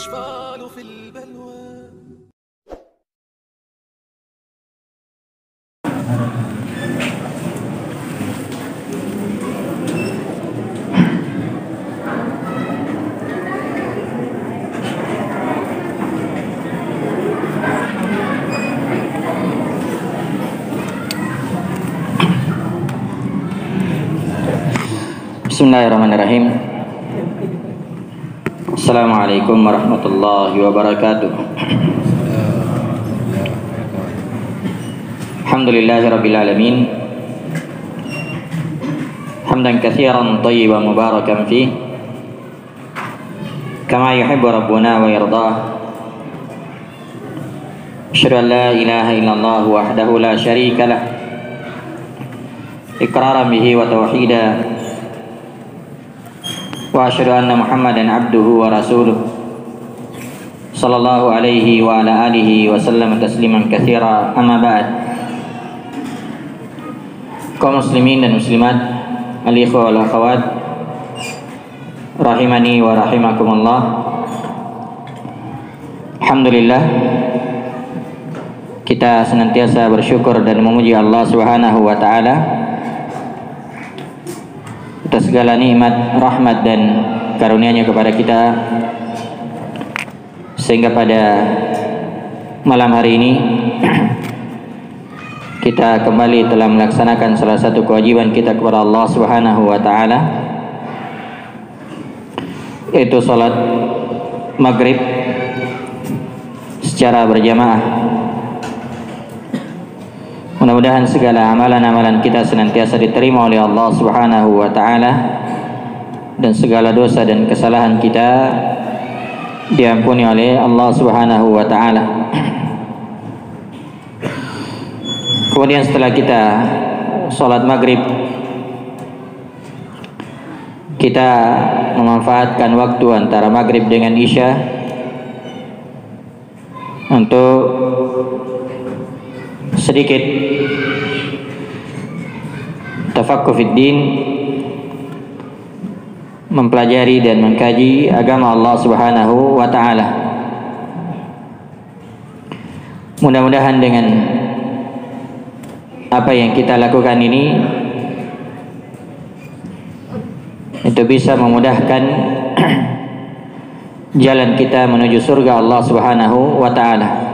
الأشفال في البلوى. Bismillahirrahmanirrahim. Assalamualaikum warahmatullahi wabarakatuh. Alhamdulillahirabbil alamin. Hamdan katsiran thayyiban mubarakan fih. Kama yuhibbu rabbuna wa yardah. Asyhadu an la ilaha illallah wahdahu la syarika lah. Iqraran bihi wa tauhidan. Wa asyhadu anna Muhammadan abduhu wa rasuluh sallallahu alaihi wa ala alihi wa sallam tasliman katsira. Amma ba'd. Kaum muslimin dan muslimat, al-ikhwah wal akhawat, rahimani wa rahimakumullah. Alhamdulillah, kita senantiasa bersyukur dan memuji Allah Subhanahu wa taala atas segala nikmat, rahmat dan karunia-Nya kepada kita, sehingga pada malam hari ini kita kembali telah melaksanakan salah satu kewajiban kita kepada Allah Subhanahu wa taala, yaitu salat maghrib secara berjamaah. Mudah-mudahan segala amalan-amalan kita senantiasa diterima oleh Allah Subhanahu wa taala, dan segala dosa dan kesalahan kita diampuni oleh Allah Subhanahu wa taala. Kemudian setelah kita salat maghrib, kita memanfaatkan waktu antara maghrib dengan isya untuk sedikit tafaqquh fid din, mempelajari dan mengkaji agama Allah Subhanahu wa taala. Mudah-mudahan dengan apa yang kita lakukan ini itu bisa memudahkan jalan kita menuju surga Allah Subhanahu wa taala.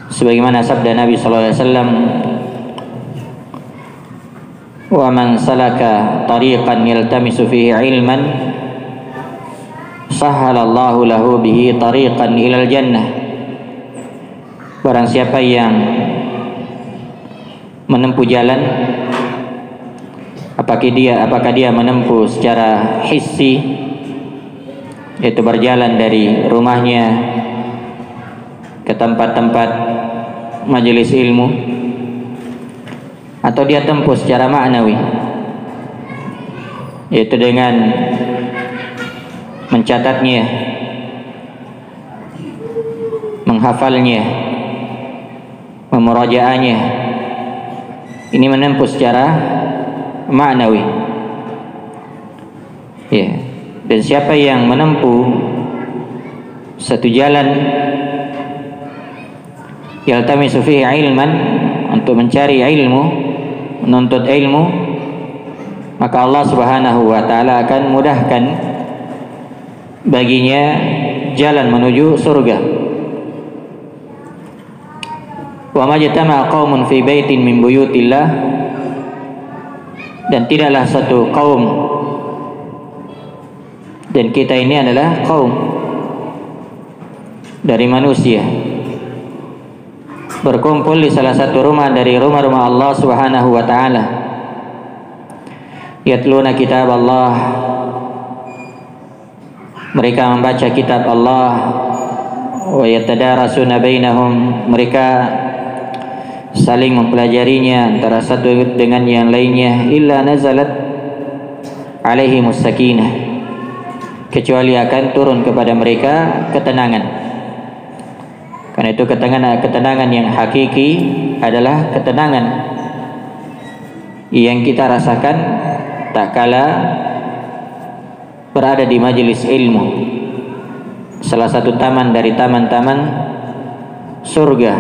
Sebagaimana sabda Nabi sallallahu alaihi wasallam, "Wa man salaka tariqan yaltamisu fihi ilman, sahhalallahu lahu bihi tariqan ilal jannah." Barang siapa yang menempuh jalan, apakah dia menempuh secara hissi, yaitu berjalan dari rumahnya ke tempat-tempat majelis ilmu, atau dia tempuh secara maknawi, yaitu dengan mencatatnya, menghafalnya, memurajaahnya. Ini menempuh secara maknawi. Ya. Dan siapa yang menempuh satu jalan yaltamisu fihi ilman, untuk mencari ilmu, menuntut ilmu, maka Allah Subhanahu wa taala akan mudahkan baginya jalan menuju surga. Wa majtama'a qaumun fi baitin min buyutillah, dan tidaklah satu kaum, dan kita ini adalah kaum dari manusia, berkumpul di salah satu rumah dari rumah-rumah Allah Subhanahu wa taala. Yatluna kitab Allah, mereka membaca kitab Allah. Wa yatadarasuna bainahum, mereka saling mempelajarinya antara satu dengan yang lainnya. Illa nazalat alaihimus sakinah, kecuali akan turun kepada mereka ketenangan. Karena itu ketenangan yang hakiki adalah ketenangan yang kita rasakan tak kala berada di majelis ilmu, salah satu taman dari taman-taman surga.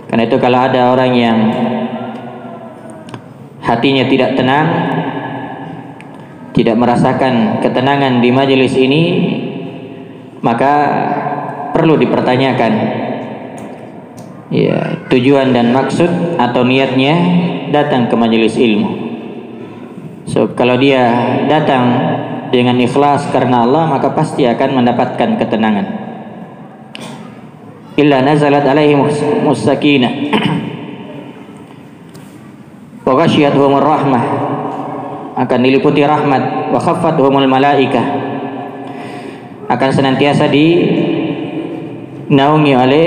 Karena itu kalau ada orang yang hatinya tidak tenang, tidak merasakan ketenangan di majelis ini, maka perlu dipertanyakan ya, tujuan dan maksud atau niatnya datang ke majelis ilmu. So kalau dia datang dengan ikhlas karena Allah, maka pasti akan mendapatkan ketenangan. Illa nazalat alaihim sakinah wa ghasyiyatuhumur rahmah, akan diliputi rahmat, wa khaffatuhumul malaikah, akan senantiasa dinaungi oleh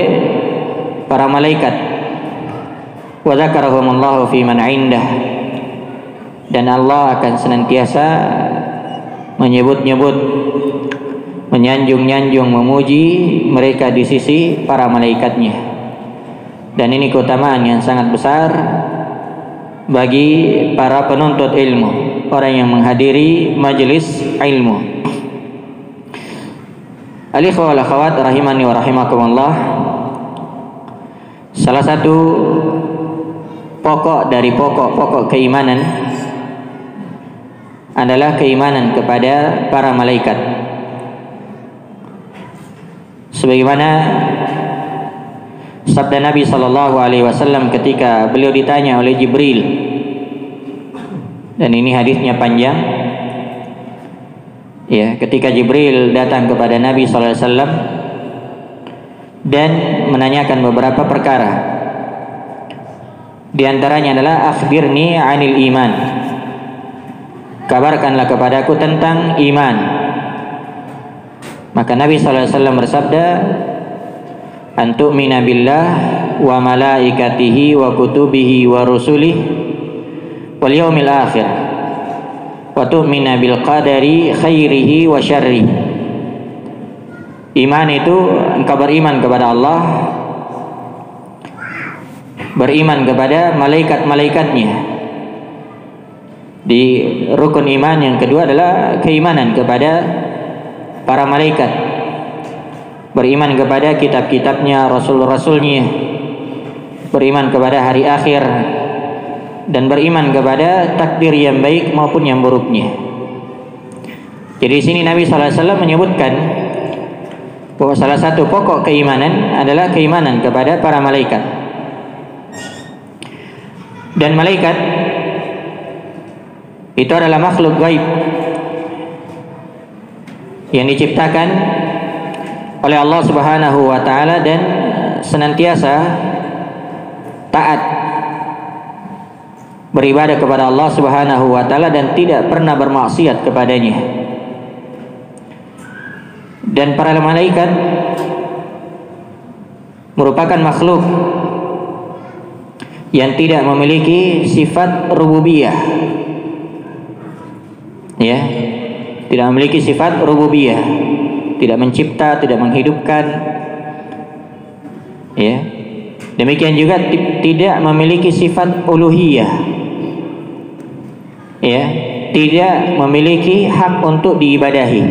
para malaikat, wa dzakarahumullahu fi man indah, dan Allah akan senantiasa menyebut-nyebut, menyanjung-nyanjung, memuji mereka di sisi para malaikatnya. Dan ini keutamaan yang sangat besar bagi para penuntut ilmu, orang yang menghadiri majelis ilmu. Al-ikhwa wal akhwat rahimani wa rahimakumullah, salah satu pokok dari pokok-pokok keimanan adalah keimanan kepada para malaikat. Sebagaimana sabda Nabi SAW ketika beliau ditanya oleh Jibril, dan ini hadisnya panjang ya, ketika Jibril datang kepada Nabi SAW dan menanyakan beberapa perkara, di antaranya adalah akhbirni anil iman, kabarkanlah kepadaku tentang iman. Maka Nabi SAW bersabda, antu'mina billah wa malaikatihi wa kutubihi wa rusulih wal yaumil akhir wa tu'mina bil qadari khairihi wa syarrih. Iman itu engkau beriman kepada Allah, beriman kepada malaikat-malaikatnya. Di rukun iman yang kedua adalah keimanan kepada para malaikat, beriman kepada kitab-kitabnya, rasul-rasulnya, beriman kepada hari akhir, dan beriman kepada takdir yang baik maupun yang buruknya. Jadi di sini Nabi SAW menyebutkan bahwa salah satu pokok keimanan adalah keimanan kepada para malaikat. Dan malaikat itu adalah makhluk gaib yang diciptakan oleh Allah Subhanahu wa taala dan senantiasa taat beribadah kepada Allah Subhanahu wa taala dan tidak pernah bermaksiat kepadanya. Dan para malaikat merupakan makhluk yang tidak memiliki sifat rububiyah. Ya, tidak memiliki sifat rububiyah, tidak mencipta, tidak menghidupkan. Ya. Demikian juga tidak memiliki sifat uluhiyah. Ya, tidak memiliki hak untuk diibadahi.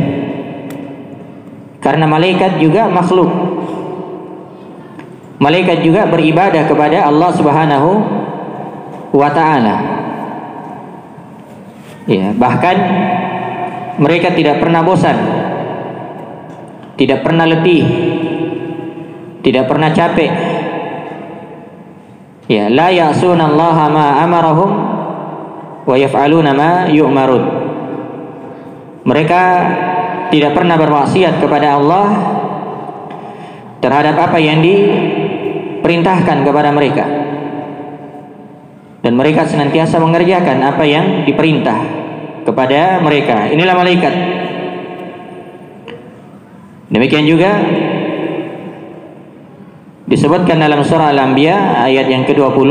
Karena malaikat juga makhluk. Malaikat juga beribadah kepada Allah Subhanahu wa taala. Ya, bahkan mereka tidak pernah bosan, tidak pernah letih, tidak pernah capek. Ya, la ya'sunallaha ma amarahum wa yaf'aluna ma yu'marun. Mereka tidak pernah bermaksiat kepada Allah terhadap apa yang diperintahkan kepada mereka, dan mereka senantiasa mengerjakan apa yang diperintah kepada mereka. Inilah malaikat. Demikian juga disebutkan dalam surah Al-Anbiya ayat yang ke-20,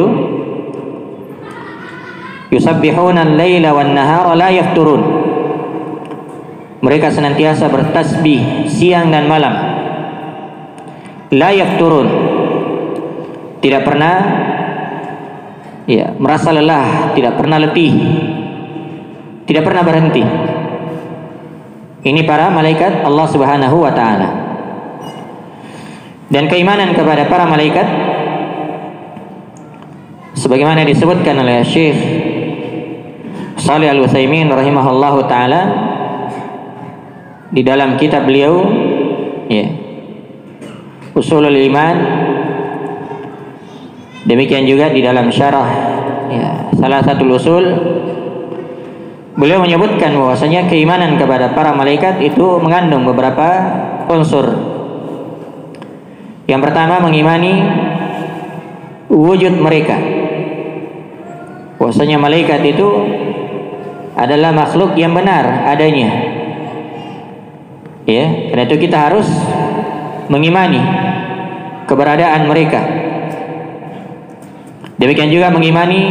yusabbihuna al-laila wan-nahara la yafturun. Mereka senantiasa bertasbih siang dan malam. La yafturun, tidak pernah merasa lelah, tidak pernah letih, tidak pernah berhenti. Ini para malaikat Allah Subhanahu wa taala. Dan keimanan kepada para malaikat sebagaimana disebutkan oleh Syekh Shalih Al-Utsaimin rahimahullahu taala di dalam kitab beliau ya, Ushulul Iman, demikian juga di dalam syarah ya, Salasatul Usul, beliau menyebutkan bahwasanya keimanan kepada para malaikat itu mengandung beberapa unsur. Yang pertama, mengimani wujud mereka, bahwasanya malaikat itu adalah makhluk yang benar adanya. Ya, karena itu kita harus mengimani keberadaan mereka. Demikian juga mengimani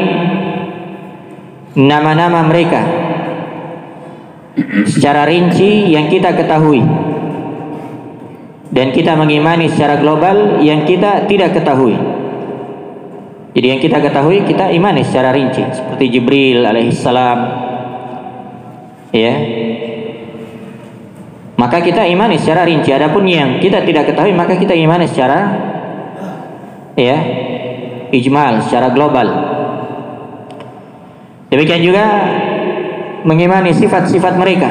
nama-nama mereka secara rinci yang kita ketahui, dan kita mengimani secara global yang kita tidak ketahui. Jadi yang kita ketahui kita imani secara rinci, seperti Jibril alaihissalam, ya, maka kita imani secara rinci. Adapun yang kita tidak ketahui maka kita imani secara ya, ijmal, secara global. Demikian juga mengimani sifat-sifat mereka,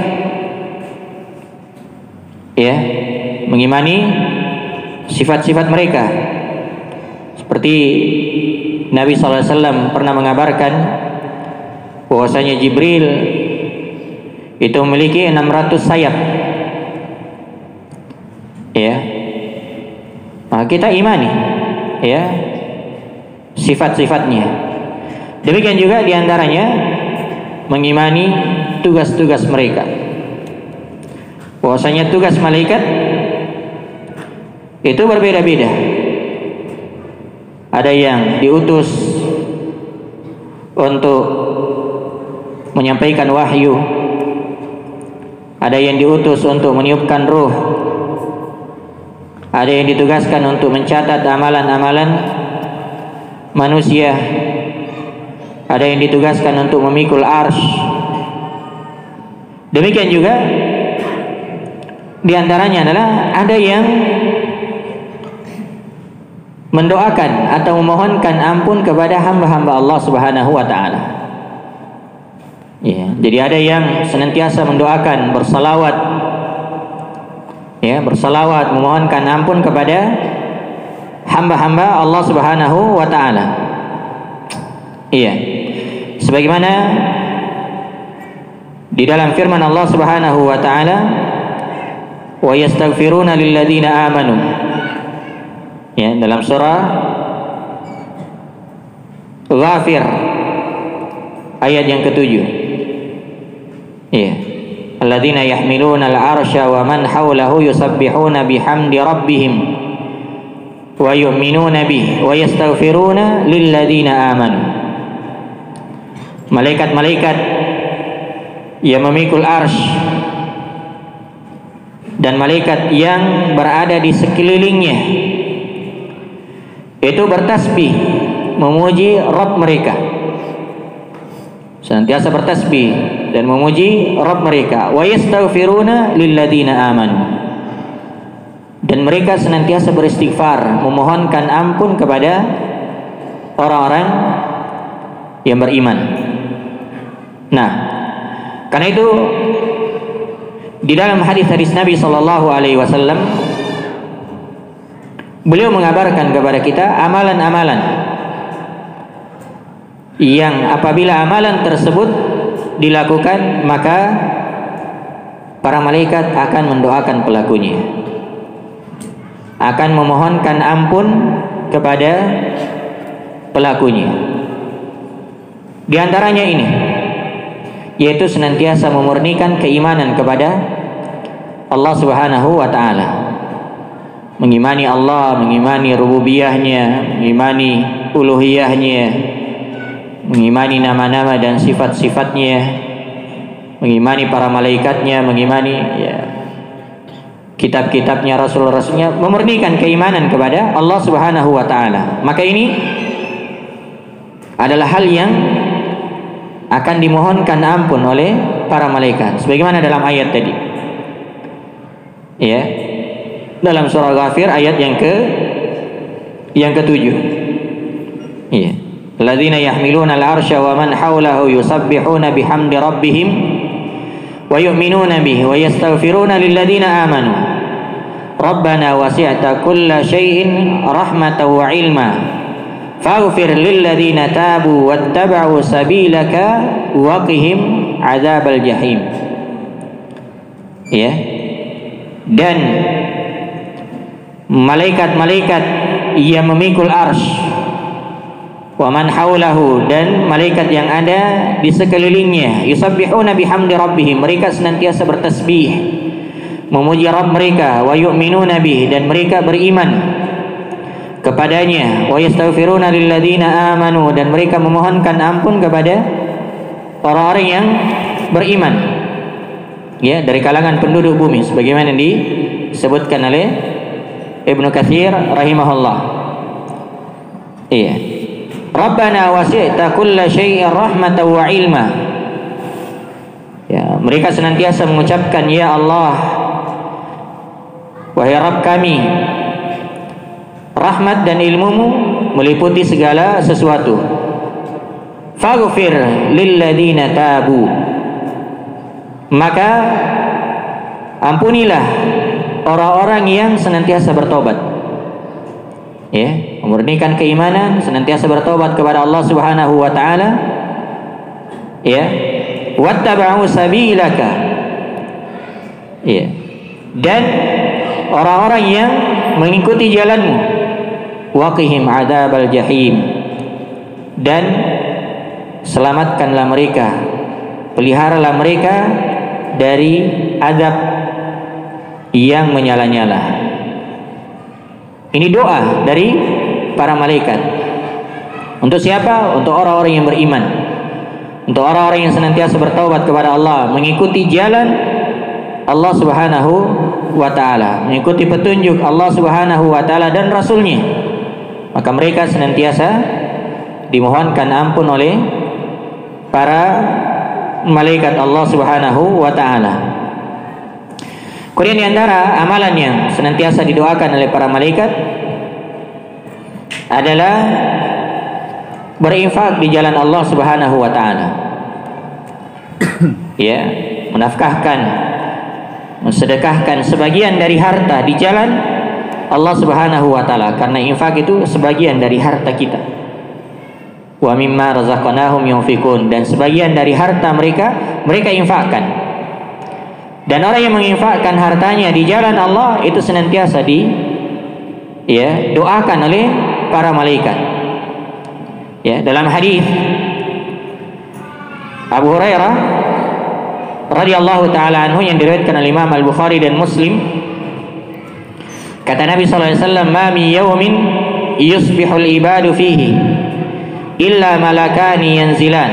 ya, mengimani sifat-sifat mereka. Seperti Nabi SAW pernah mengabarkan bahwasanya Jibril itu memiliki 600 sayap, ya, maka kita imani ya sifat-sifatnya. Demikian juga diantaranya mengimani tugas-tugas mereka, bahwasanya tugas malaikat itu berbeda-beda. Ada yang diutus untuk menyampaikan wahyu, ada yang diutus untuk meniupkan ruh, ada yang ditugaskan untuk mencatat amalan-amalan manusia, ada yang ditugaskan untuk memikul arsy. Demikian juga diantaranya adalah ada yang mendoakan atau memohonkan ampun kepada hamba-hamba Allah Subhanahu wa taala. Ya, jadi ada yang senantiasa mendoakan, bersalawat, ya, bersalawat memohonkan ampun kepada hamba-hamba Allah Subhanahu wa taala. Iya. Sebagaimana di dalam firman Allah Subhanahu wa taala, "Wa yastaghfiruna lilladzina amanu." Ya, dalam surah Ghafir ayat yang ke-7. Ya. Alladzina yahmiluna al-arsya wa man hawlahu yusabbihuna bihamdi rabbihim wa yu'minuna bihi wa yastaghfiruna lilladzina amanu. Malaikat-malaikat yang memikul arsy dan malaikat yang berada di sekelilingnya itu bertasbih memuji Rabb mereka, senantiasa bertasbih dan memuji Rabb mereka. Wa yastaghfiruna lilladzina amanu, dan mereka senantiasa beristighfar, memohonkan ampun kepada orang-orang yang beriman. Nah, karena itu di dalam hadis-hadis Nabi sallallahu alaihi wasallam beliau mengabarkan kepada kita amalan-amalan yang apabila amalan tersebut dilakukan maka para malaikat akan mendoakan pelakunya, akan memohonkan ampun kepada pelakunya. Di antaranya ini, yaitu senantiasa memurnikan keimanan kepada Allah Subhanahu wa taala. Mengimani Allah, mengimani rububiyahnya, mengimani uluhiyahnya, mengimani nama-nama dan sifat-sifatnya, mengimani para malaikatnya, mengimani ya, kitab-kitabnya, rasul-rasulnya, memurnikan keimanan kepada Allah Subhanahu wa taala. Maka ini adalah hal yang akan dimohonkan ampun oleh para malaikat sebagaimana dalam ayat tadi. Ya. Dalam surah Ghafir ayat yang ke-7. Iya. Alladzina yahmiluna al-arsya wa man hawlahu yusabbihuna bihamdi rabbihim wa yu'minuna bihi wa yastaghfiruna lilladzina amanu. Rabbana wasi'ta kulla syai'in rahmatan wa ilma. Faghfir lilladzina tabu wattaba'u sabilaka wa qihim adzabal jahim. Ya. Dan malaikat-malaikat yang memikul arsy, wa man haulahu, dan malaikat yang ada di sekelilingnya, yusabbihuna bihamdi rabbihim, mereka senantiasa bertasbih memuji Rabb mereka, wa yu'minuna bih, dan mereka beriman kepadanya, wa yastaghfiruna lilladzina amanu, dan mereka memohonkan ampun kepada orang-orang yang beriman, ya, dari kalangan penduduk bumi, sebagaimana disebutkan oleh Ibnu Katsir rahimahullah. Iya. Rabbana wasi'ta kulla syai'in rahmatan wa ilma. Ya, mereka senantiasa mengucapkan, ya Allah, wahai Rabb kami, rahmat dan ilmumu meliputi segala sesuatu. Faghfir lilladzina tabu, maka ampunilah orang-orang yang senantiasa bertobat, ya, memurnikan keimanan, senantiasa bertobat kepada Allah Subhanahu wa taala, ya, wattaba'u sabilaka, ya, dan orang-orang yang mengikuti jalanmu, waqihim adzabal jahim, dan selamatkanlah mereka, peliharalah mereka dari azab yang menyala-nyala. Ini doa dari para malaikat. Untuk siapa? Untuk orang-orang yang beriman, untuk orang-orang yang senantiasa bertaubat kepada Allah, mengikuti jalan Allah Subhanahu wa taala, mengikuti petunjuk Allah Subhanahu wa taala dan Rasulnya. Maka mereka senantiasa dimohonkan ampun oleh para malaikat Allah Subhanahu wa taala. Kemudian di antara amalan yang senantiasa didoakan oleh para malaikat adalah berinfak di jalan Allah Subhanahu wa taala. Ya, menafkahkan, mensedekahkan sebagian dari harta di jalan Allah Subhanahu wa taala, karena infak itu sebagian dari harta kita. Wa mimma razaqnahum yunfikun, dan sebagian dari harta mereka infakkan. Dan orang yang menginfakkan hartanya di jalan Allah itu senantiasa doakan oleh para malaikat. Ya, dalam hadis Abu Hurairah radhiyallahu taala anhu yang diriwayatkan oleh Imam Al-Bukhari dan Muslim, kata Nabi sallallahu alaihi wasallam, "Ma min yawmin yusbihul ibadu fihi illa malakani yanzilan."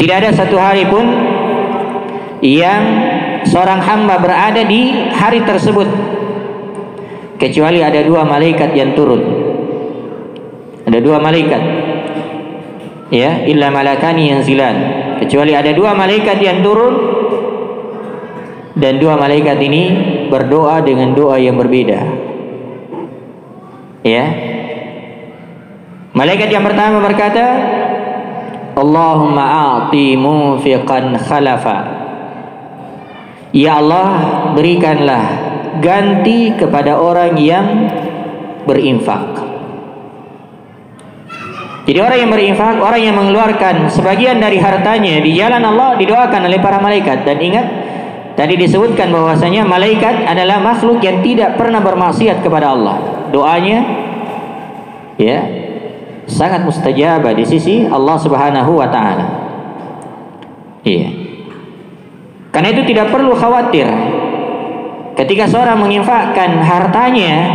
Tidak ada satu hari pun yang seorang hamba berada di hari tersebut kecuali ada dua malaikat yang turun. Ada dua malaikat, ya, illa malakani yanzilan, kecuali ada dua malaikat yang turun, dan dua malaikat ini berdoa dengan doa yang berbeda. Ya, malaikat yang pertama berkata, Allahumma a'ti munfiqan khalafa, ya Allah, berikanlah ganti kepada orang yang berinfak. Jadi orang yang berinfak, orang yang mengeluarkan sebagian dari hartanya di jalan Allah, didoakan oleh para malaikat. Dan ingat, tadi disebutkan bahwasanya malaikat adalah makhluk yang tidak pernah bermaksiat kepada Allah. Doanya, ya, sangat mustajabah di sisi Allah Subhanahu wa taala. Iya. Karena itu tidak perlu khawatir ketika seorang menginfakkan hartanya,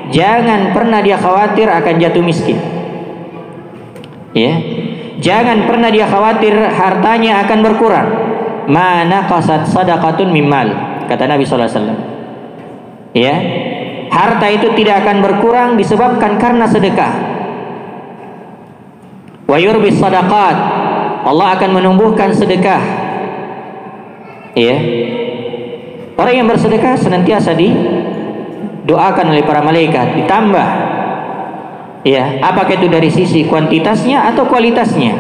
jangan pernah dia khawatir akan jatuh miskin. Ya, jangan pernah dia khawatir hartanya akan berkurang. Ma naqasat sadaqatun mimmal, kata Nabi sallallahu alaihi wasallam. Ya, harta itu tidak akan berkurang disebabkan karena sedekah. Wa yurbis sadaqat, Allah akan menumbuhkan sedekah. Ya, Orang yang bersedekah senantiasa didoakan oleh para malaikat, ditambah. Ya, apakah itu dari sisi kuantitasnya atau kualitasnya?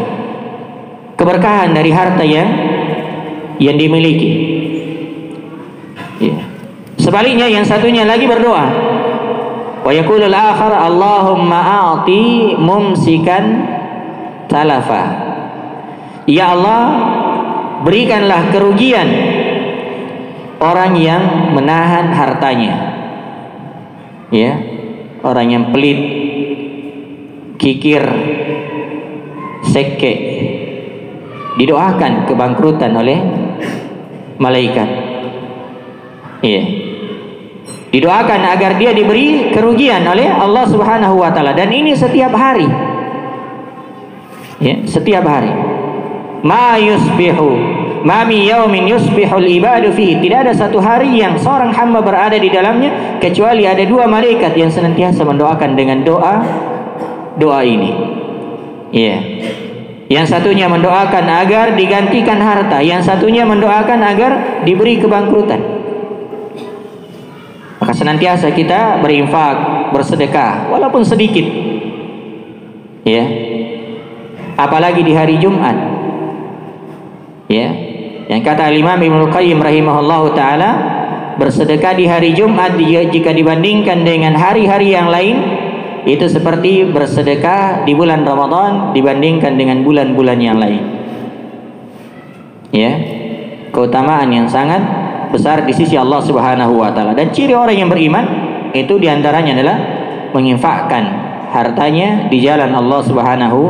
Keberkahan dari harta yang dimiliki. Ya. Sebaliknya yang satunya lagi berdoa. Wa yaqulul akhar Allahumma a'ti mumsikan talafa. Ya Allah, berikanlah kerugian orang yang menahan hartanya. Ya, orang yang pelit, kikir, seke, didoakan kebangkrutan oleh malaikat. Iya. Didoakan agar dia diberi kerugian oleh Allah Subhanahu wa taala, dan ini setiap hari. Ya, setiap hari. Ma yusbihu ma min yaumin yusbihul ibadu fihi. Tidak ada satu hari yang seorang hamba berada di dalamnya kecuali ada dua malaikat yang senantiasa mendoakan dengan doa ini. Iya. Yang satunya mendoakan agar digantikan harta, yang satunya mendoakan agar diberi kebangkrutan. Maka senantiasa kita berinfak, bersedekah walaupun sedikit. Ya. Apalagi di hari Jumat. Ya. Yang kata Imam Ibnu Qayyim rahimahullahu taala, bersedekah di hari Jumat jika dibandingkan dengan hari-hari yang lain itu seperti bersedekah di bulan Ramadan dibandingkan dengan bulan-bulan yang lain. Ya. Keutamaan yang sangat besar di sisi Allah Subhanahu wa taala. Dan ciri orang yang beriman itu diantaranya adalah menginfakkan hartanya di jalan Allah Subhanahu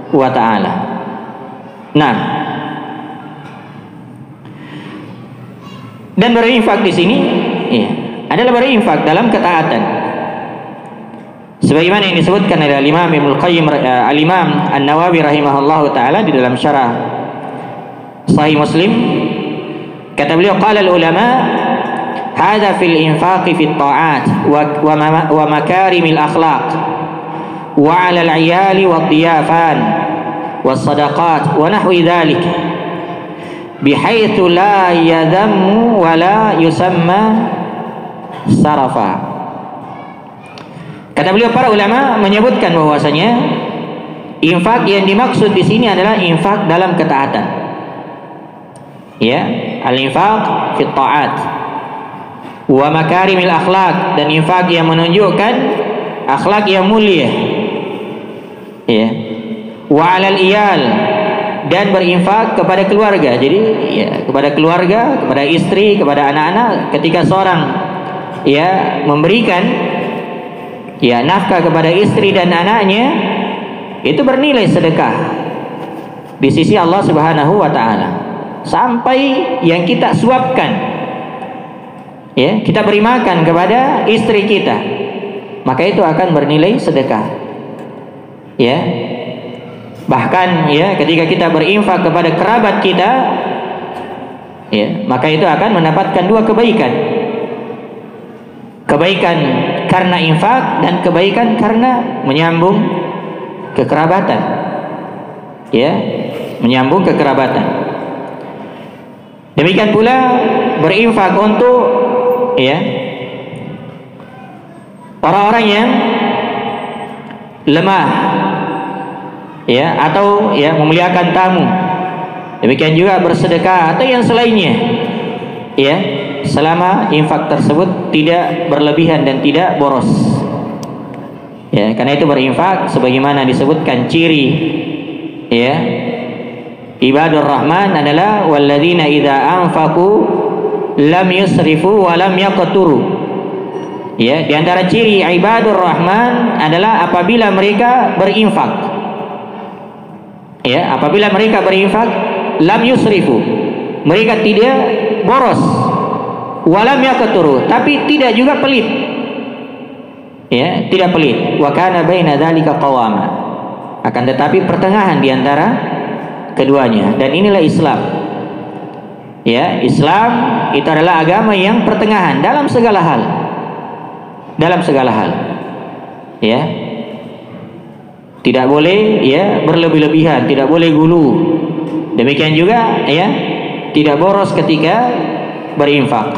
wa taala. Nah, dan berinfak di sini ya, adalah berinfak dalam ketaatan. Sebagaimana yang disebutkan oleh Imam Ibnu Qayyim Al-Imam An-Nawawi rahimahullahu taala di dalam syarah Sahih Muslim. Kata beliau, qala al-ulama hadha fil infaqi fit ta'at wa makarimil akhlaq wa 'ala al-'iyali wad diyafan was sadaqat wa nahwi dhalik bihaitsu la yadhammu wa la yusamma sarafa. Kata beliau, para ulama menyebutkan bahwasanya infak yang dimaksud di sini adalah infak dalam ketaatan. Ya, al-infaq fi ta'at wa makarimil akhlaq, dan infak yang menunjukkan akhlak yang mulia. Ya. Wa 'alal iyal, dan berinfak kepada keluarga. Jadi ya, kepada keluarga, kepada istri, kepada anak-anak. Ketika seorang ya memberikan ya nafkah kepada istri dan anaknya, itu bernilai sedekah di sisi Allah Subhanahu wa taala. Sampai yang kita suapkan, ya, kita beri makan kepada istri kita, maka itu akan bernilai sedekah. Ya, bahkan ya ketika kita berinfak kepada kerabat kita, ya, maka itu akan mendapatkan dua kebaikan. Kebaikan karena infak dan kebaikan karena menyambung kekerabatan. Ya, menyambung kekerabatan. Demikian pula berinfak untuk ya orang-orang yang lemah, ya, atau ya memuliakan tamu. Demikian juga bersedekah atau yang selainnya, ya, selama infak tersebut tidak berlebihan dan tidak boros. Ya, karena itu berinfak sebagaimana disebutkan ciri ya Ibadur Rahman adalah walladzina idza anfaqu lam yusrifu wa lam yaqturu. Ya, di antara ciri Ibadur Rahman adalah apabila mereka berinfak. Ya, apabila mereka berinfak lam yusrifu. Mereka tidak boros. Wa lam yaqturu, tapi tidak juga pelit. Ya, tidak pelit. Wa kana baina dzalika qawama. Akan tetapi pertengahan di antara keduanya, dan inilah Islam. Ya, Islam itu adalah agama yang pertengahan dalam segala hal. Dalam segala hal. Ya. Tidak boleh ya berlebih-lebihan, tidak boleh gulu. Demikian juga ya, tidak boros ketika berinfak.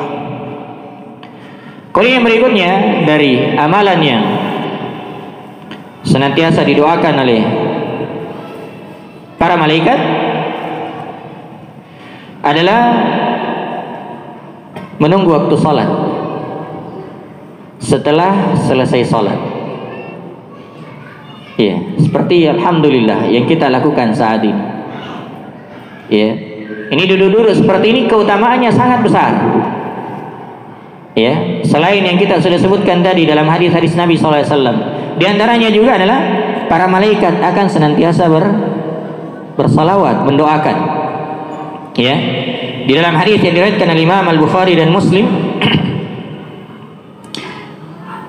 Kemudian yang berikutnya dari amalan yang senantiasa didoakan oleh para malaikat adalah menunggu waktu salat setelah selesai salat. Ya, seperti alhamdulillah yang kita lakukan saat ini. Ya. Ini duduk-duduk seperti ini keutamaannya sangat besar. Ya, selain yang kita sudah sebutkan tadi dalam hadis-hadis Nabi sallallahu alaihi wasallam, di antaranya juga adalah para malaikat akan senantiasa bersalawat, mendoakan. Ya. Di dalam hadis yang diriwayatkan oleh Imam Al-Bukhari dan Muslim,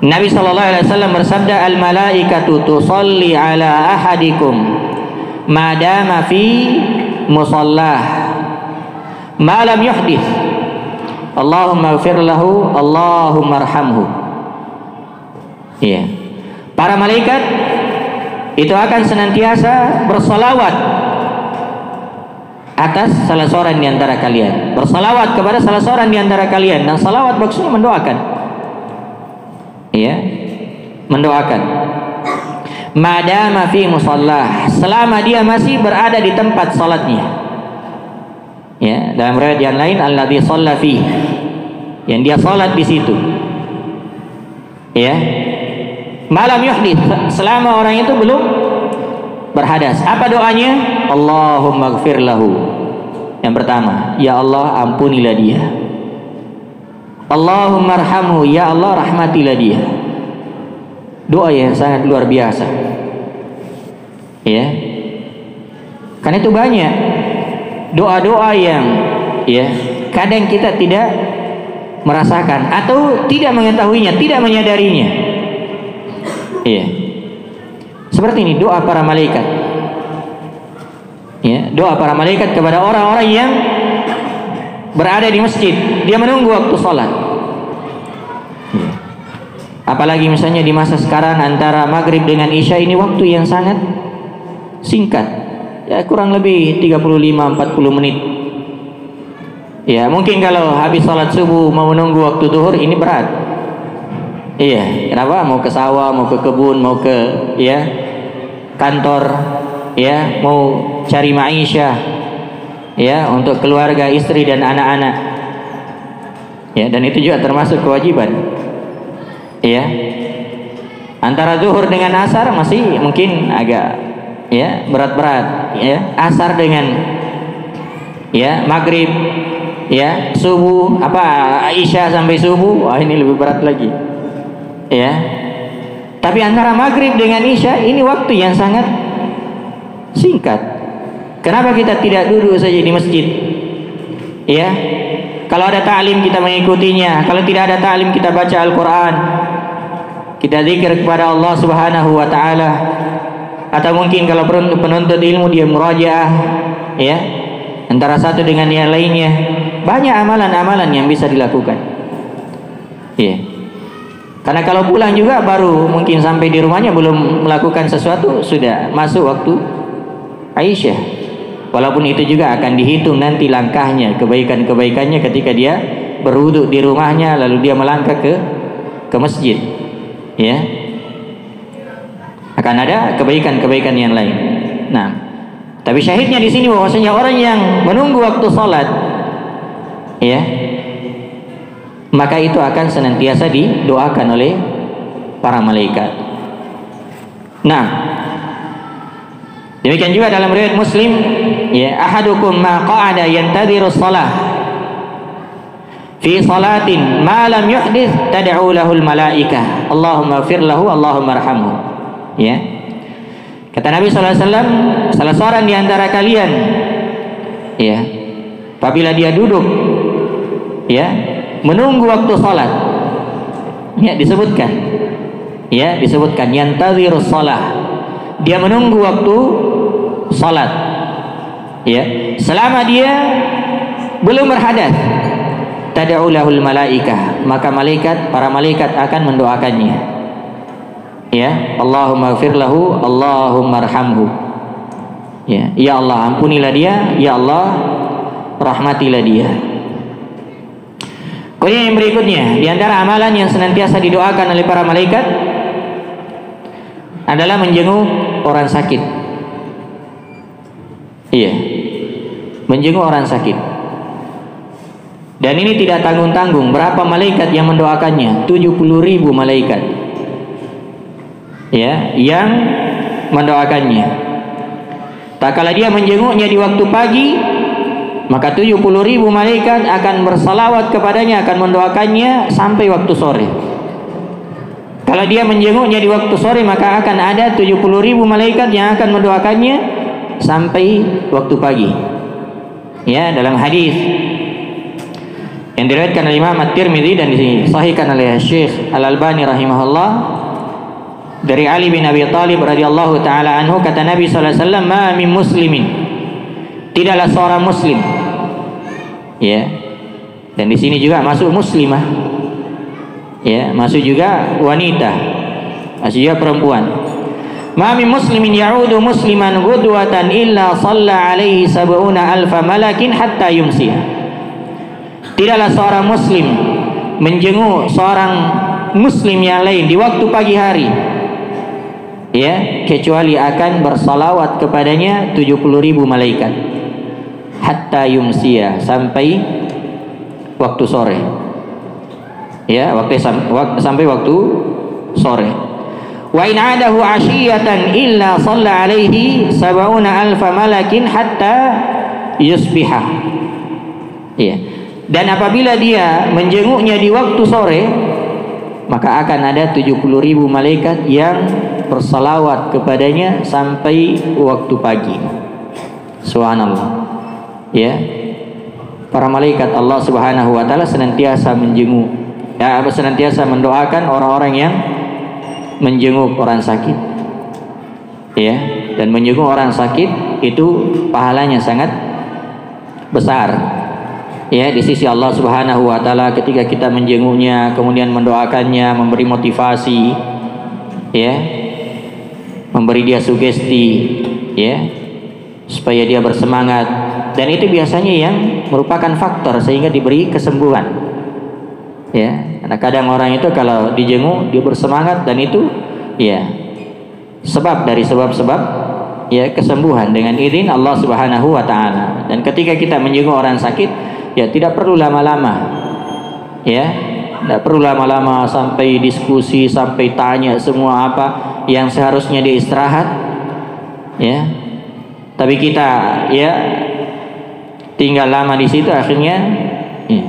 Nabi sallallahu alaihi wasallam bersabda, "Al-malaikatu tusalli ala ahadikum ma dama fi musallah ma lam yuhdits. Allahumma ighfir lahu, Allahumma arhamhu." Ya. Para malaikat itu akan senantiasa bersalawat atas salah seorang di antara kalian. Bersalawat kepada salah seorang di antara kalian, dan salawat maksudnya mendoakan. Ya, mendoakan. Madama fi musallah, selama dia masih berada di tempat salatnya. Ya, dalam riwayat yang lain alladzi shalla fi, yang dia salat di situ. Ya. Malam yuhdits, selama orang itu belum berhadas. Apa doanya? Allahumma ighfir lahu. Yang pertama, ya Allah ampunilah dia. Allahumma arhamhu, ya Allah rahmatilah dia. Doa yang sangat luar biasa. Ya. Karena itu banyak doa-doa yang ya kadang kita tidak merasakan atau tidak mengetahuinya, tidak menyadarinya. Iya. Seperti ini doa para malaikat. Ya, doa para malaikat kepada orang-orang yang berada di masjid, dia menunggu waktu salat. Ya. Apalagi misalnya di masa sekarang antara maghrib dengan isya ini waktu yang sangat singkat. Ya, kurang lebih 35-40 menit. Ya, mungkin kalau habis salat subuh mau menunggu waktu zuhur ini berat. Iya, kenapa? Mau ke sawah, mau ke kebun, mau ke ya kantor, ya mau cari ma'isyah, ya untuk keluarga, istri dan anak-anak. Ya, dan itu juga termasuk kewajiban. Ya. Antara zuhur dengan asar masih mungkin agak ya berat-berat, ya. Asar dengan ya maghrib, ya subuh, isya sampai subuh, wah ini lebih berat lagi. Ya, tapi antara maghrib dengan isya ini waktu yang sangat singkat. Kenapa kita tidak duduk saja di masjid? Ya, kalau ada ta'lim kita mengikutinya, kalau tidak ada ta'lim kita baca Al-Quran, kita zikir kepada Allah Subhanahu Wa Taala, atau mungkin kalau penuntut ilmu dia murajaah, ya, antara satu dengan yang lainnya. Banyak amalan-amalan yang bisa dilakukan. Ya. Karena kalau pulang juga baru mungkin sampai di rumahnya belum melakukan sesuatu sudah masuk waktu Aisyah. Walaupun itu juga akan dihitung nanti langkahnya, kebaikan-kebaikannya ketika dia berwudu di rumahnya lalu dia melangkah ke masjid. Ya. Akan ada kebaikan-kebaikan yang lain. Nah, tapi syahidnya di sini bahwasanya orang yang menunggu waktu salat ya, maka itu akan senantiasa didoakan oleh para malaikat. Nah, demikian juga dalam riwayat Muslim, ya, ahadukum ma qa'ada yantadhiru shalah fi salatin ma lam yuhdits tad'u lahu al-malaikah Allahumma ighfir lahu, Allahumma arhamhu. Ya. Kata Nabi sallallahu alaihi wasallam, salah seorang di antara kalian ya, apabila dia duduk ya menunggu waktu salat, ya disebutkan yantadhirus shalah, dia menunggu waktu salat, ya selama dia belum berhadas, tad'u lahul malaikah, maka para malaikat akan mendoakannya, ya Allahumma ighfir lahu, Allahumma arhamhu, ya Allah ampunilah dia, ya Allah rahmatilah dia. Kemudian yang berikutnya, di antara amalan yang senantiasa didoakan oleh para malaikat adalah menjenguk orang sakit. Iya, menjenguk orang sakit. Dan ini tidak tanggung-tanggung. Berapa malaikat yang mendoakannya? 70.000 malaikat. Ya, yang mendoakannya. Tak kala dia menjenguknya di waktu pagi, maka 70.000 malaikat akan bersalawat kepadanya, akan mendoakannya sampai waktu sore. Kalau dia menjenguknya di waktu sore, maka akan ada 70.000 malaikat yang akan mendoakannya sampai waktu pagi. Ya, dalam hadis yang diriwayatkan oleh Imam At-Tirmidzi dan disahihkan oleh Syekh Al-Albani rahimahullah dari Ali bin Abi Thalib radhiyallahu taala anhu, kata Nabi sallallahu alaihi wasallam, "Ma min muslimin," tidaklah seorang muslim. Ya. Dan di sini juga masuk muslimah. Ya, masuk juga wanita. Masuk juga perempuan. "Ma min muslimin ya'udu musliman ghudwatan illa shalla alaihi sab'una alfa malakin hatta yumsiya." Tidaklah seorang muslim menjenguk seorang muslim yang lain di waktu pagi hari, ya, kecuali akan bersalawat kepadanya 70.000 malaikat hatta yumsiya, sampai waktu sore. Ya, sampai waktu sore. Wa in adahu ashiyatan illa shalla alaihi sab'una alfa malakin hatta yusbiha. Ya. Dan apabila dia menjenguknya di waktu sore, maka akan ada 70.000 malaikat yang bersalawat kepadanya sampai waktu pagi. Subhanallah. Ya, para malaikat Allah Subhanahu wa taala senantiasa menjenguk, ya, senantiasa mendoakan orang-orang yang menjenguk orang sakit. Ya, dan menjenguk orang sakit itu pahalanya sangat besar. Ya, di sisi Allah Subhanahu wa taala ketika kita menjenguknya, kemudian mendoakannya, memberi motivasi, ya, memberi dia sugesti, ya, supaya dia bersemangat. Dan itu biasanya yang merupakan faktor sehingga diberi kesembuhan. Ya, karena kadang orang itu kalau dijenguk dia bersemangat, dan itu ya sebab dari sebab-sebab ya kesembuhan dengan izin Allah Subhanahu wa taala. Dan ketika kita menjenguk orang sakit, ya tidak perlu lama-lama. Ya, tidak perlu lama-lama sampai diskusi, sampai tanya semua apa yang seharusnya dia istirahat. Ya. Tapi kita ya tinggal lama di situ, akhirnya ya,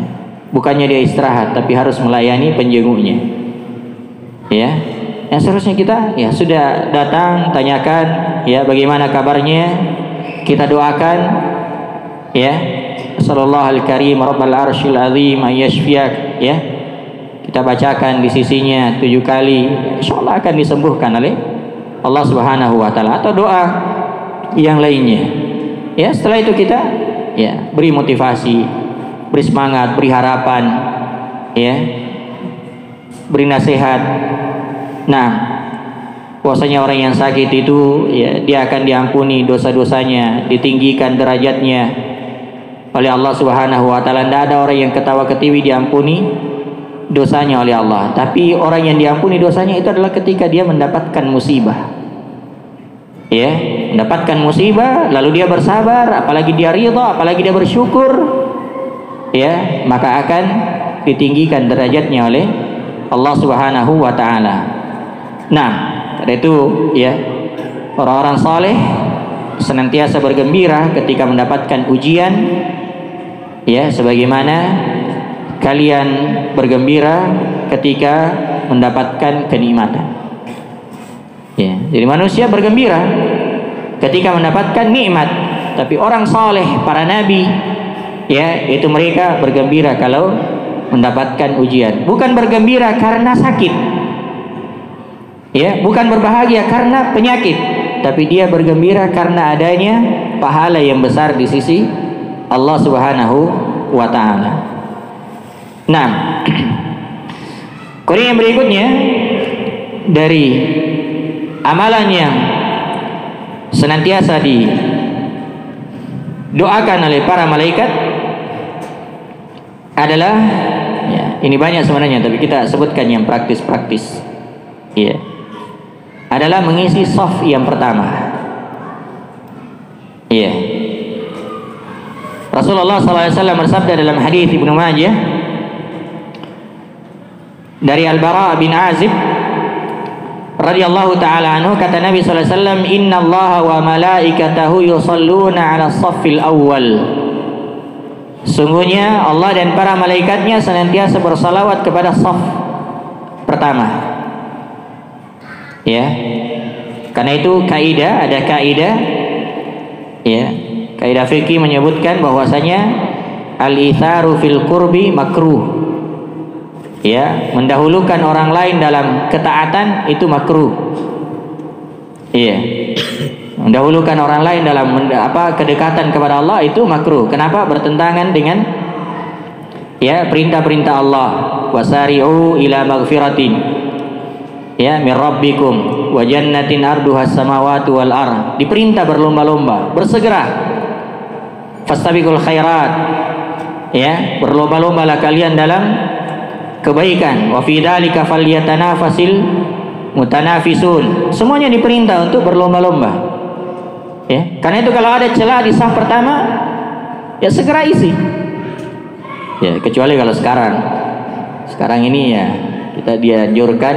bukannya dia istirahat tapi harus melayani penjenguknya. Ya. Yang seharusnya kita ya sudah datang, tanyakan ya bagaimana kabarnya, kita doakan ya, sallallahu al-karim rabbal arsyil azim ayyashfiyak, ya, kita bacakan di sisinya 7 kali, insyaallah akan disembuhkan oleh Allah Subhanahu wa taala, atau doa yang lainnya. Ya, setelah itu kita ya beri motivasi, beri semangat, beri harapan, ya, beri nasihat. Nah, bahwasanya orang yang sakit itu ya dia akan diampuni dosa-dosanya, ditinggikan derajatnya oleh Allah Subhanahu wa taala. Tidak ada orang yang ketawa ketiwi diampuni dosanya oleh Allah. Tapi orang yang diampuni dosanya itu adalah ketika dia mendapatkan musibah. Ya, mendapatkan musibah lalu dia bersabar, apalagi dia ridha, apalagi dia bersyukur, ya, maka akan ditinggikan derajatnya oleh Allah Subhanahu wa taala. Nah, karena itu ya orang-orang saleh senantiasa bergembira ketika mendapatkan ujian, ya, sebagaimana kalian bergembira ketika mendapatkan kenikmatan. Ya, jadi manusia bergembira ketika mendapatkan nikmat, tapi orang saleh, para nabi, ya, itu mereka bergembira kalau mendapatkan ujian. Bukan bergembira karena sakit, ya, bukan berbahagia karena penyakit, tapi dia bergembira karena adanya pahala yang besar di sisi Allah Subhanahu wa taala. Nah, kemudian yang berikutnya dari amalan yang senantiasa didoakan oleh para malaikat adalah ya, ini banyak sebenarnya, tapi kita sebutkan yang praktis-praktis. Ya, adalah mengisi shaf yang pertama. Ya, Rasulullah SAW bersabda dalam hadis Ibnu Majah dari Al-Bara bin Azib radhiyallahu taala anhu, kata Nabi sallallahu alaihi wasallam, innallaha wa malaikatahu yusalluna 'ala shaffil awwal. Sungguhnya Allah dan para malaikatnya senantiasa bersalawat kepada shaf pertama. Ya. Karena itu kaidah, ada kaidah, ya, kaidah fikih menyebutkan bahwasanya al-itharu fil qurbi makruh. Ya, mendahulukan orang lain dalam ketaatan itu makruh. Iya. Mendahulukan orang lain dalam kedekatan kepada Allah itu makruh. Kenapa? Bertentangan dengan ya perintah-perintah Allah. Wasari'u ila maghfiratin ya min rabbikum wa jannatin arduha samawati wal ardh. Diperintah berlomba-lomba, bersegera. Fastabiqul khairat. Ya, berlomba-lombalah kalian dalam kebaikan. Wa fi dzalika falyatanafasil mutanafisun. Semuanya diperintah untuk berlomba-lomba. Ya, karena itu kalau ada celah di saf pertama, ya segera isi. Ya, kecuali kalau sekarang ini ya kita dianjurkan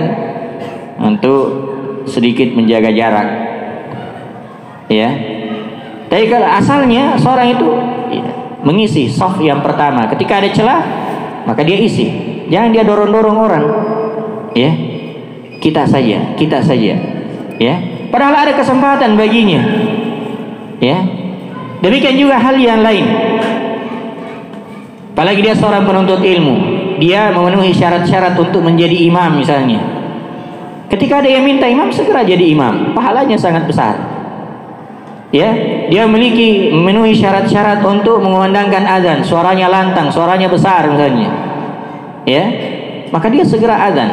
untuk sedikit menjaga jarak. Ya, tapi kalau asalnya seorang itu ya, mengisi saf yang pertama, ketika ada celah maka dia isi. Jangan dia dorong-dorong orang. Ya, kita saja. Ya, padahal ada kesempatan baginya. Ya, demikian juga hal yang lain. Apalagi dia seorang penuntut ilmu, dia memenuhi syarat-syarat untuk menjadi imam misalnya. Ketika ada yang minta imam, segera jadi imam, pahalanya sangat besar. Ya, dia memenuhi syarat-syarat untuk mengumandangkan azan, suaranya lantang, suaranya besar misalnya. Ya, maka dia segera azan.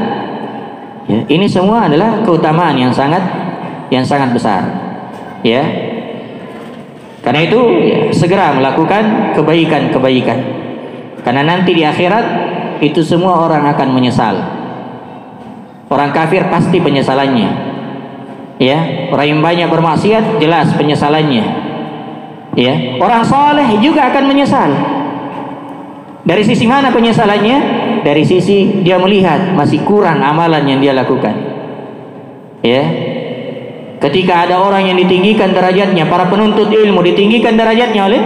Ya, ini semua adalah keutamaan yang sangat besar. Ya. Karena itu ya, segera melakukan kebaikan-kebaikan. Karena nanti di akhirat itu semua orang akan menyesal. Orang kafir pasti penyesalannya. Ya, orang yang banyak bermaksiat jelas penyesalannya. Ya, orang saleh juga akan menyesal. Dari sisi mana penyesalannya? Dari sisi dia melihat masih kurang amalan yang dia lakukan. Ya. Ketika ada orang yang ditinggikan derajatnya, para penuntut ilmu ditinggikan derajatnya oleh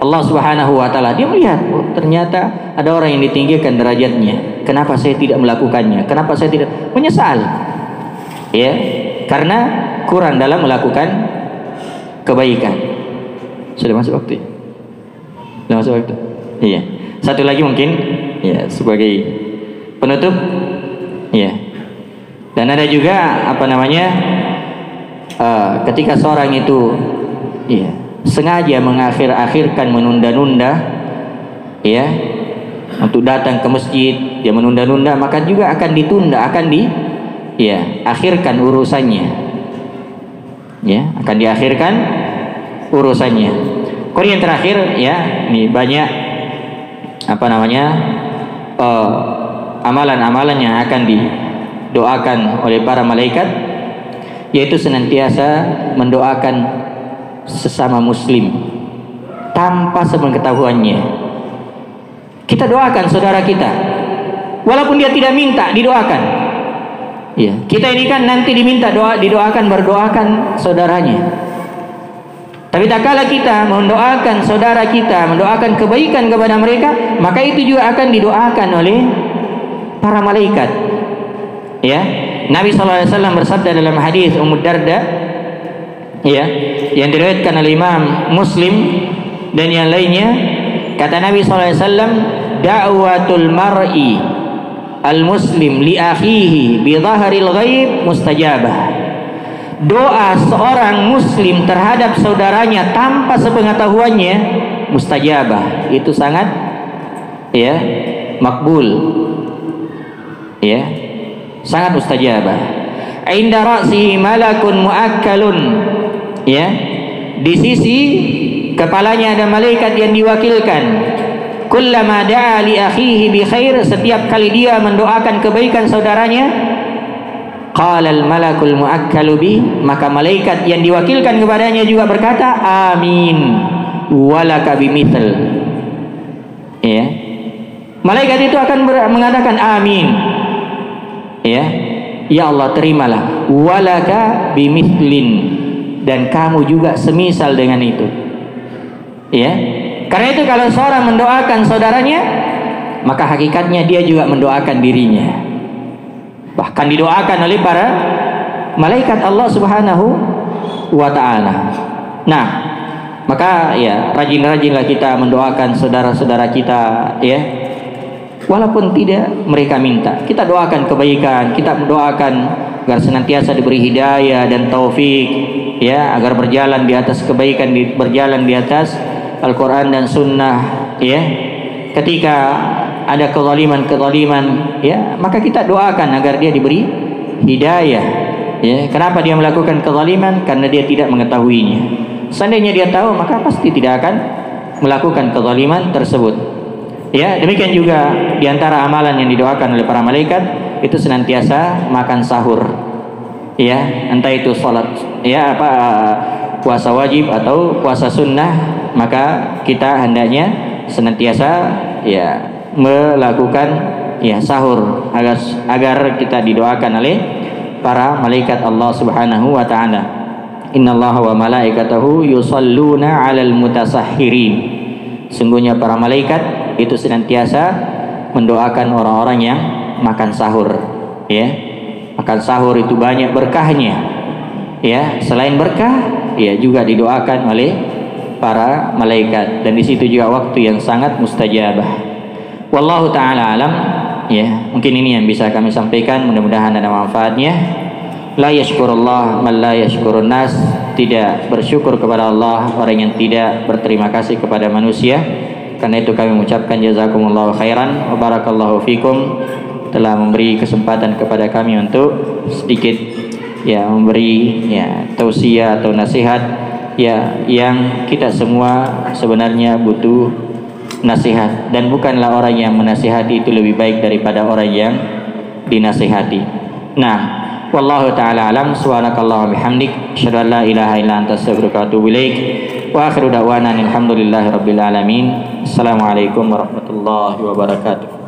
Allah Subhanahu wa taala, dia melihat, oh, ternyata ada orang yang ditinggikan derajatnya. Kenapa saya tidak melakukannya? Kenapa saya tidak? Menyesal. Ya, karena kurang dalam melakukan kebaikan. Sudah masuk waktu? Sudah masuk waktu? Iya. Satu lagi mungkin ya sebagai penutup. Ya. Dan ada juga ketika seorang itu ya sengaja mengakhirkan, menunda-nunda ya untuk datang ke masjid, dia menunda-nunda, maka juga akan ditunda, akan akhirkan urusannya. Ya, akan diakhirkan urusannya. Kemudian terakhir ya, ini banyak amalan-amalan yang akan didoakan oleh para malaikat, yaitu senantiasa mendoakan sesama muslim tanpa sepengetahuannya. Kita doakan saudara kita walaupun dia tidak minta, didoakan. Ya, kita ini kan nanti diminta didoakan, berdoakan saudaranya. Tapi tak kala kita mendoakan saudara kita, mendoakan kebaikan kepada mereka, maka itu juga akan didoakan oleh para malaikat. Ya, Nabi SAW bersabda dalam hadis Ummu Darda, ya, yang diriwayatkan oleh Imam Muslim dan yang lainnya, kata Nabi SAW, da'watul mar'i al-muslim li akhihi bi dhahril ghaib mustajabah. Doa seorang muslim terhadap saudaranya tanpa sepengetahuannya mustajabah, itu sangat ya makbul, ya, sangat mustajabah. Inda ra'sihi malakun muakkalun, ya, di sisi kepalanya ada malaikat yang diwakilkan kullama da'a li akhihi bi khair, setiap kali dia mendoakan kebaikan saudaranya, qala al malakul muakkalu bi, maka malaikat yang diwakilkan kepadanya juga berkata amin walaka bimithal. Ya, malaikat itu akan mengatakan amin. Ya Allah, terimalah, walaka bimithlin, dan kamu juga semisal dengan itu. Ya, karena itu kalau seorang mendoakan saudaranya, maka hakikatnya dia juga mendoakan dirinya, bahkan didoakan oleh para malaikat Allah Subhanahu wa ta'ala. Nah, maka ya rajin-rajinlah kita mendoakan saudara-saudara kita, ya, walaupun tidak mereka minta. Kita doakan kebaikan, kita mendoakan agar senantiasa diberi hidayah dan taufik, ya, agar berjalan di atas kebaikan, berjalan di atas Al-Quran dan Sunnah, ya. Ketika ada kezaliman, ya, maka kita doakan agar dia diberi hidayah, ya. Kenapa dia melakukan kezaliman? Karena dia tidak mengetahuinya. Seandainya dia tahu, maka pasti tidak akan melakukan kezaliman tersebut. Ya, demikian juga diantara amalan yang didoakan oleh para malaikat itu senantiasa makan sahur, ya, entah itu salat, ya, puasa wajib atau puasa sunnah, maka kita hendaknya senantiasa, ya, melakukan, ya, sahur agar kita didoakan oleh para malaikat Allah Subhanahu wa ta'ala. Innallaha wa malaikatahu yusalluna 'alal mutasahhirin. Sungguhnya para malaikat itu senantiasa mendoakan orang-orang yang makan sahur, ya. Makan sahur itu banyak berkahnya, ya. Selain berkah, ya, juga didoakan oleh para malaikat, dan di situ juga waktu yang sangat mustajabah. Wallahu taala alam, ya. Mungkin ini yang bisa kami sampaikan, mudah-mudahan ada manfaatnya. La yashkurullah man la yashkurun nas. Tidak bersyukur kepada Allah orang yang tidak berterima kasih kepada manusia. Karena itu kami mengucapkan jazakumullahu khairan wa barakallahu fikum, telah memberi kesempatan kepada kami untuk sedikit, ya, memberi, ya, tausiah atau nasihat, ya, yang kita semua sebenarnya butuh nasihat, dan bukanlah orang yang menasihati itu lebih baik daripada orang yang dinasihati. Nah, wallahu ta'ala alam. Subhanakallahumma bihamdik, asyhadu an la ilaha illa anta, astaghfiruka wa atubu ilaik. Wa akhiru da'wana alhamdulillahi rabbil alamin. Assalamualaikum warahmatullahi wabarakatuh.